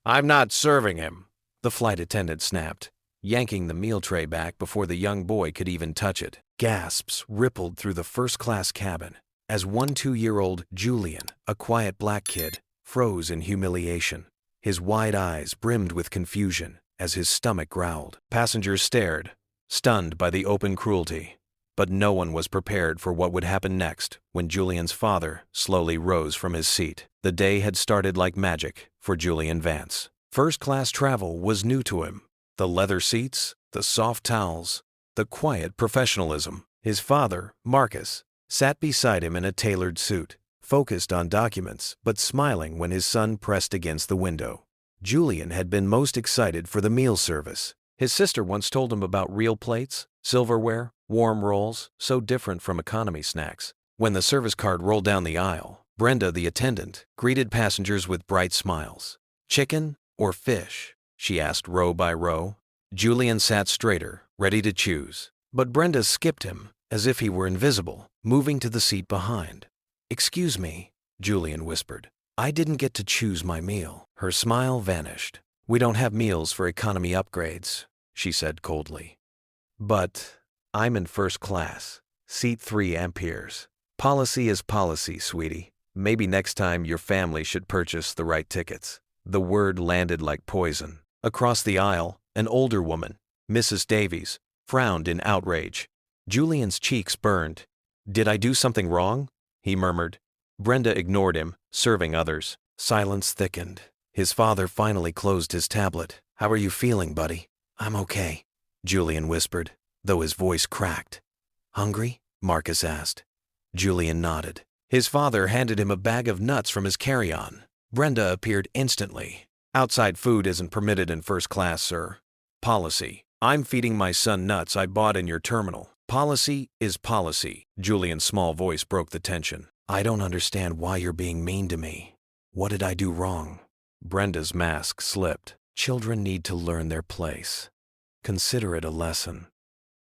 I'm not serving him, the flight attendant snapped, yanking the meal tray back before the young boy could even touch it. Gasps rippled through the first-class cabin as 2-year-old Julian, a quiet black kid, froze in humiliation. His wide eyes brimmed with confusion as his stomach growled. Passengers stared, stunned by the open cruelty. But no one was prepared for what would happen next when Julian's father slowly rose from his seat. The day had started like magic for Julian Vance. First-class travel was new to him. The leather seats, the soft towels, the quiet professionalism. His father, Marcus, sat beside him in a tailored suit, focused on documents but smiling when his son pressed against the window. Julian had been most excited for the meal service. His sister once told him about real plates, silverware, warm rolls, so different from economy snacks. When the service cart rolled down the aisle, Brenda, the attendant, greeted passengers with bright smiles. "Chicken or fish?" she asked row by row. Julian sat straighter, ready to choose. But Brenda skipped him, as if he were invisible, moving to the seat behind. "Excuse me," Julian whispered. "I didn't get to choose my meal." Her smile vanished. "We don't have meals for economy upgrades," she said coldly. "But I'm in first class, seat 3 amperes. Policy is policy, sweetie. Maybe next time your family should purchase the right tickets." The word landed like poison. Across the aisle, an older woman, Mrs. Davies, frowned in outrage. Julian's cheeks burned. "Did I do something wrong?" he murmured. Brenda ignored him, serving others. Silence thickened. His father finally closed his tablet. "How are you feeling, buddy?" "I'm okay," Julian whispered, though his voice cracked. "Hungry?" Marcus asked. Julian nodded. His father handed him a bag of nuts from his carry-on. Brenda appeared instantly. "Outside food isn't permitted in first class, sir. Policy. I'm feeding my son nuts I bought in your terminal. Policy is policy." Julian's small voice broke the tension. "I don't understand why you're being mean to me. What did I do wrong?" Brenda's mask slipped. "Children need to learn their place. Consider it a lesson."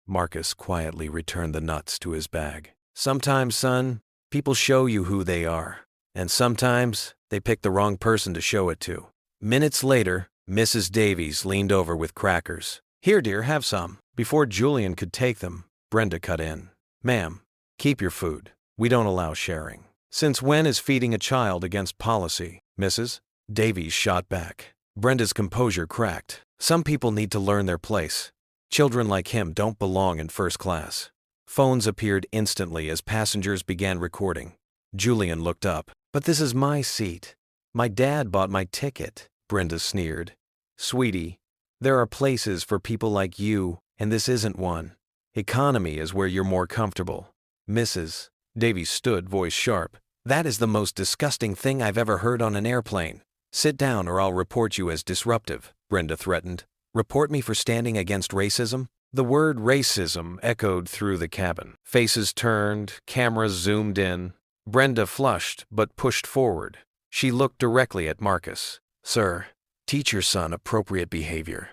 Marcus quietly returned the nuts to his bag. "Sometimes, son, people show you who they are, and sometimes they pick the wrong person to show it to." Minutes later, Mrs. Davies leaned over with crackers. "Here, dear, have some." Before Julian could take them, Brenda cut in. "Ma'am, keep your food. We don't allow sharing." "Since when is feeding a child against policy, Mrs.?" Davies shot back. Brenda's composure cracked. "Some people need to learn their place. Children like him don't belong in first class." Phones appeared instantly as passengers began recording. Julian looked up. "But this is my seat. My dad bought my ticket," Brenda sneered. "Sweetie, there are places for people like you, and this isn't one. Economy is where you're more comfortable." "Mrs." Davies stood, voice sharp. "That is the most disgusting thing I've ever heard on an airplane." "Sit down or I'll report you as disruptive," Brenda threatened. "Report me for standing against racism?" The word racism echoed through the cabin. Faces turned, cameras zoomed in. Brenda flushed but pushed forward. She looked directly at Marcus. "Sir, teach your son appropriate behavior.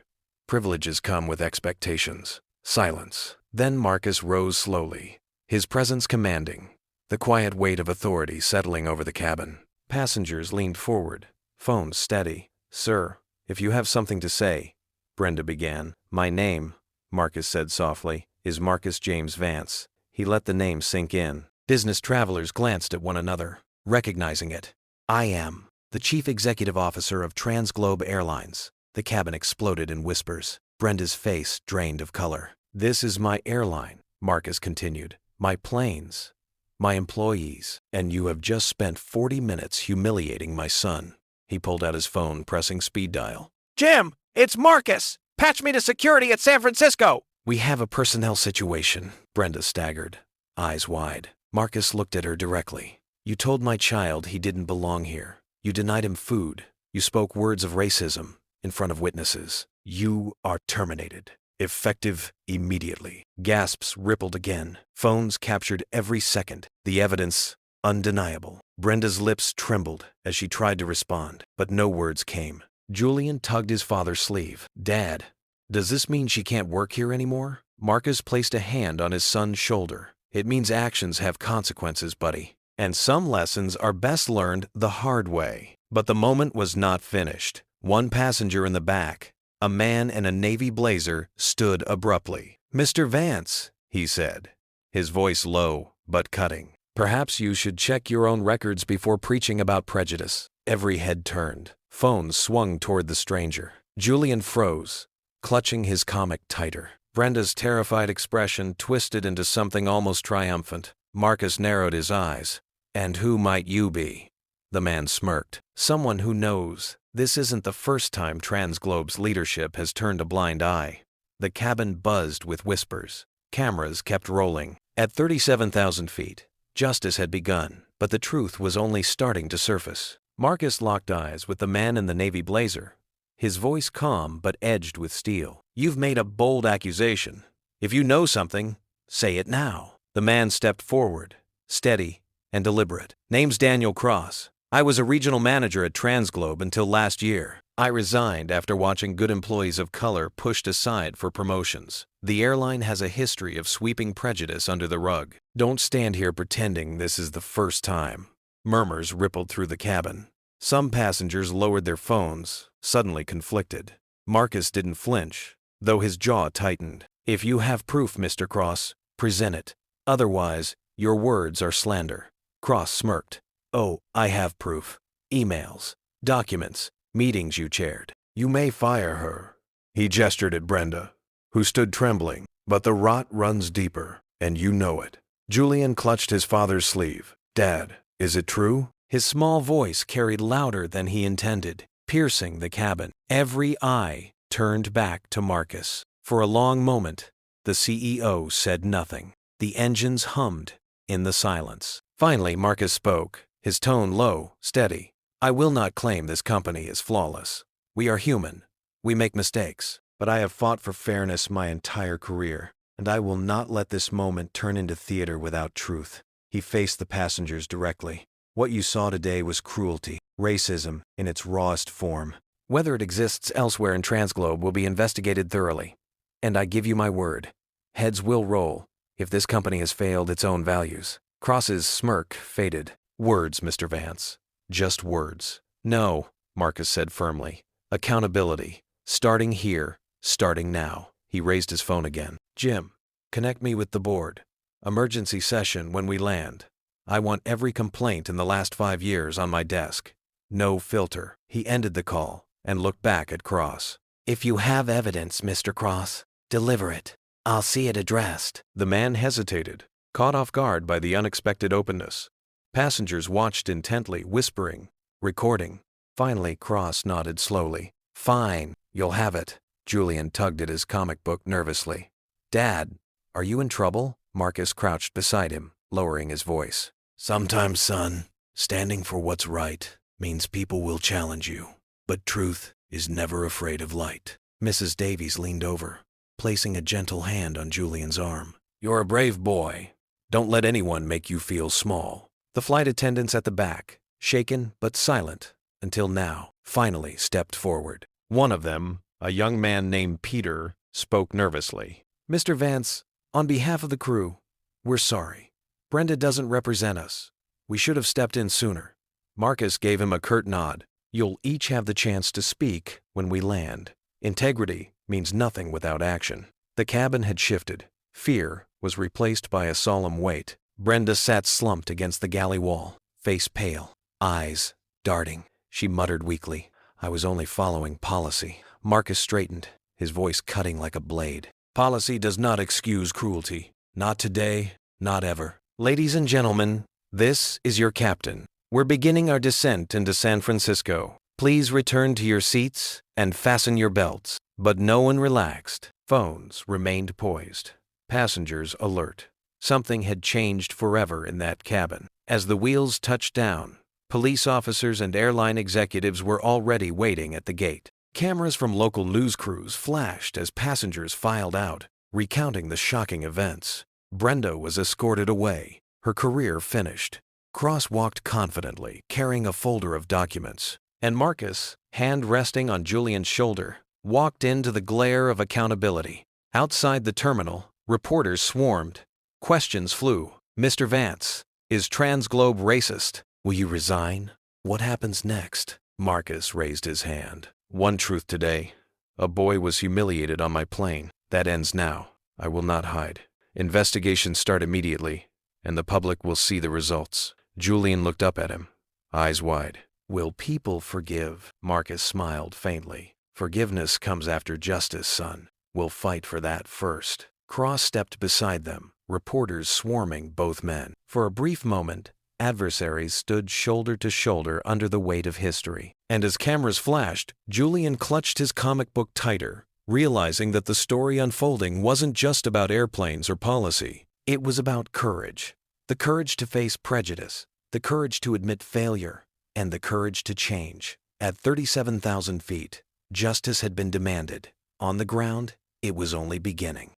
Privileges come with expectations." Silence. Then Marcus rose slowly, his presence commanding, the quiet weight of authority settling over the cabin. Passengers leaned forward, phones steady. "Sir, if you have something to say," Brenda began. "My name," Marcus said softly, "is Marcus James Vance." He let the name sink in. Business travelers glanced at one another, recognizing it. "I am the Chief Executive Officer of Transglobe Airlines." The cabin exploded in whispers. Brenda's face drained of color. "This is my airline," Marcus continued. "My planes, my employees, and you have just spent 40 minutes humiliating my son." He pulled out his phone, pressing speed dial. "Jim, it's Marcus! Patch me to security at San Francisco!" "We have a personnel situation." Brenda staggered, eyes wide. Marcus looked at her directly. "You told my child he didn't belong here. You denied him food. You spoke words of racism in front of witnesses. You are terminated. Effective immediately." Gasps rippled again. Phones captured every second. The evidence undeniable. Brenda's lips trembled as she tried to respond, but no words came. Julian tugged his father's sleeve. "Dad, does this mean she can't work here anymore?" Marcus placed a hand on his son's shoulder. "It means actions have consequences, buddy. And some lessons are best learned the hard way." But the moment was not finished. One passenger in the back, a man in a navy blazer, stood abruptly. "Mr. Vance," he said, his voice low but cutting. "Perhaps you should check your own records before preaching about prejudice." Every head turned. Phones swung toward the stranger. Julian froze, clutching his comic tighter. Brenda's terrified expression twisted into something almost triumphant. Marcus narrowed his eyes. "And who might you be?" The man smirked. "Someone who knows. This isn't the first time Transglobe's leadership has turned a blind eye." The cabin buzzed with whispers. Cameras kept rolling. At 37,000 feet, justice had begun, but the truth was only starting to surface. Marcus locked eyes with the man in the navy blazer, his voice calm but edged with steel. "You've made a bold accusation. If you know something, say it now." The man stepped forward, steady and deliberate. "Name's Daniel Cross. I was a regional manager at Transglobe until last year. I resigned after watching good employees of color pushed aside for promotions. The airline has a history of sweeping prejudice under the rug. Don't stand here pretending this is the first time." Murmurs rippled through the cabin. Some passengers lowered their phones, suddenly conflicted. Marcus didn't flinch, though his jaw tightened. "If you have proof, Mr. Cross, present it. Otherwise, your words are slander." Cross smirked. "Oh, I have proof. Emails, documents, meetings you chaired." "You may fire her." He gestured at Brenda, who stood trembling. "But the rot runs deeper, and you know it." Julian clutched his father's sleeve. "Dad, is it true?" His small voice carried louder than he intended, piercing the cabin. Every eye turned back to Marcus. For a long moment, the CEO said nothing. The engines hummed in the silence. Finally, Marcus spoke, his tone low, steady. "I will not claim this company is flawless. We are human. We make mistakes. But I have fought for fairness my entire career, and I will not let this moment turn into theater without truth." He faced the passengers directly. "What you saw today was cruelty, racism in its rawest form. Whether it exists elsewhere in Transglobe will be investigated thoroughly. And I give you my word, heads will roll if this company has failed its own values." Cross's smirk faded. "Words, Mr. Vance. Just words." "No," Marcus said firmly. "Accountability. Starting here, starting now." He raised his phone again. "Jim, connect me with the board. Emergency session when we land. I want every complaint in the last 5 years on my desk. No filter." He ended the call and looked back at Cross. "If you have evidence, Mr. Cross, deliver it. I'll see it addressed." The man hesitated, caught off guard by the unexpected openness. Passengers watched intently, whispering, recording. Finally, Cross nodded slowly. "Fine, you'll have it." Julian tugged at his comic book nervously. "Dad, are you in trouble?" Marcus crouched beside him, lowering his voice. "Sometimes, son, standing for what's right means people will challenge you. But truth is never afraid of light." Mrs. Davies leaned over, placing a gentle hand on Julian's arm. "You're a brave boy. Don't let anyone make you feel small." The flight attendants at the back, shaken but silent until now, finally stepped forward. One of them, a young man named Peter, spoke nervously. "Mr. Vance, on behalf of the crew, we're sorry. Brenda doesn't represent us. We should have stepped in sooner." Marcus gave him a curt nod. "You'll each have the chance to speak when we land. Integrity means nothing without action." The cabin had shifted. Fear was replaced by a solemn weight. Brenda sat slumped against the galley wall, face pale, eyes darting. She muttered weakly, "I was only following policy." Marcus straightened, his voice cutting like a blade. "Policy does not excuse cruelty. Not today, not ever. Ladies and gentlemen, this is your captain. We're beginning our descent into San Francisco. Please return to your seats and fasten your belts." But no one relaxed. Phones remained poised. Passengers alert. Something had changed forever in that cabin. As the wheels touched down, police officers and airline executives were already waiting at the gate. Cameras from local news crews flashed as passengers filed out, recounting the shocking events. Brenda was escorted away, her career finished. Cross walked confidently, carrying a folder of documents, and Marcus, hand resting on Julian's shoulder, walked into the glare of accountability. Outside the terminal, reporters swarmed. Questions flew. "Mr. Vance, is Transglobe racist? Will you resign? What happens next?" Marcus raised his hand. One truth today. A boy was humiliated on my plane. That ends now. I will not hide. Investigations start immediately, and the public will see the results. Julian looked up at him, eyes wide. Will people forgive? Marcus smiled faintly. Forgiveness comes after justice, son. We'll fight for that first. Cross stepped beside them, reporters swarming both men. For a brief moment, adversaries stood shoulder to shoulder under the weight of history. And as cameras flashed, Julian clutched his comic book tighter, realizing that the story unfolding wasn't just about airplanes or policy. It was about courage. The courage to face prejudice, the courage to admit failure, and the courage to change. At 37,000 feet, justice had been demanded. On the ground, it was only beginning.